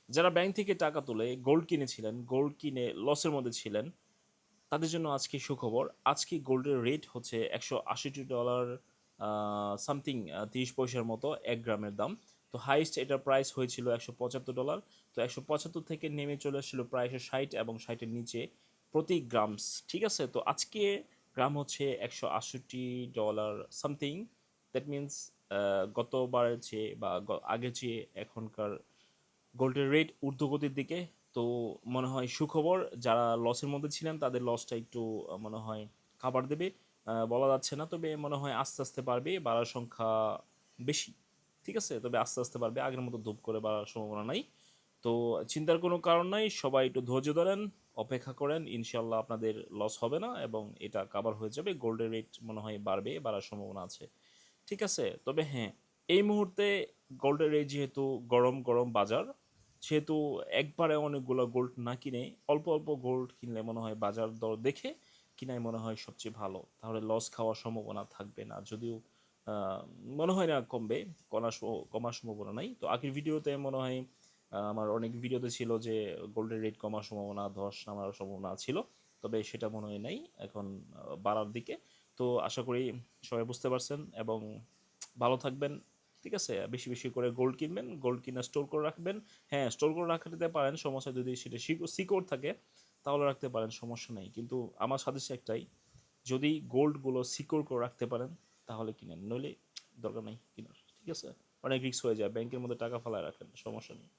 যারা ব্যাংক থেকে টাকা তুলে গোল্ড কিনেছিলেন, গোল্ড কিনে লসের মধ্যে ছিলেন, তাদের জন্য আজকে সুখবর। আজকে গোল্ডের রেট হচ্ছে $180 সামথিং 30 পয়সার মতো 1 গ্রামের দাম। তো হাইস্ট এটার প্রাইস হয়েছিল $175। তো 175 থেকে নেমে চলে আসছিল প্রায় 160 এবং 60-এর নিচে প্রতি গ্রামস। ঠিক আছে, তো আজকে গ্রাম হচ্ছে $168 সামথিং। দ্যাট মিনস গতবারের চেয়ে বা আগের চেয়ে এখনকার গোল্ডের রেট ঊর্ধ্বগতির দিকে। তো মনে হয় সুখবর, যারা লসের মধ্যে ছিলেন তাদের লসটা একটু মনে হয় খাবার দেবে। বলা যাচ্ছে না, তবে মনে হয় আস্তে আস্তে বাড়বে, বাড়ার সংখ্যা বেশি। ঠিক আছে, তবে আস্তে আস্তে বাড়বে, আগের মতো ধূপ করে বাড়ার সম্ভাবনা নাই। তো চিন্তার কোনো কারণ নাই, সবাই একটু ধৈর্য ধরেন, অপেক্ষা করেন, ইনশাল্লাহ আপনাদের লস হবে না এবং এটা কাভার হয়ে যাবে। গোল্ডের রেট মনে হয় বাড়বে, বাড়ার সম্ভাবনা আছে। ঠিক আছে, তবে হ্যাঁ, এই মুহূর্তে গোল্ডের রেট যেহেতু গরম গরম বাজার, সেহেতু একবারে অনেকগুলো গোল্ড না কিনে অল্প অল্প গোল্ড কিনলে মনে হয় বাজার দর দেখে কিনাই মনে হয় সবচেয়ে ভালো। তাহলে লস খাওয়ার সম্ভাবনা থাকবে না, যদিও আহ, মনে হয় না কমবে, কমার সম্ভাবনা নাই। তো আগের ভিডিওতে মনে হয় আমার অনেক ভিডিওতে ছিল যে গোল্ডের রেট কমার সম্ভাবনা, ধস নামার সম্ভাবনা ছিল, তবে সেটা মনে হয় নাই, এখন বাড়ার দিকে। তো আশা করি সবাই বুঝতে পারছেন এবং ভালো থাকবেন। ঠিক আছে, বেশি বেশি করে গোল্ড কিনবেন, গোল্ড কিনা স্টোর করে রাখবেন। হ্যাঁ, স্টোর করে রাখতে পারেন, সমস্যা যদি সেটা সিকিউর থাকে তাহলে রাখতে পারেন, সমস্যা নেই। কিন্তু আমার সাজেশন একটাই, যদি গোল্ডগুলো সিকিউর করে রাখতে পারেন তাহলে কিনেন, নইলে দরকার নেই কেনার। ঠিক আছে, অনেক রিস্ক হয়ে যায়, ব্যাংকের মধ্যে টাকা ফেলায় রাখেন, সমস্যা নেই।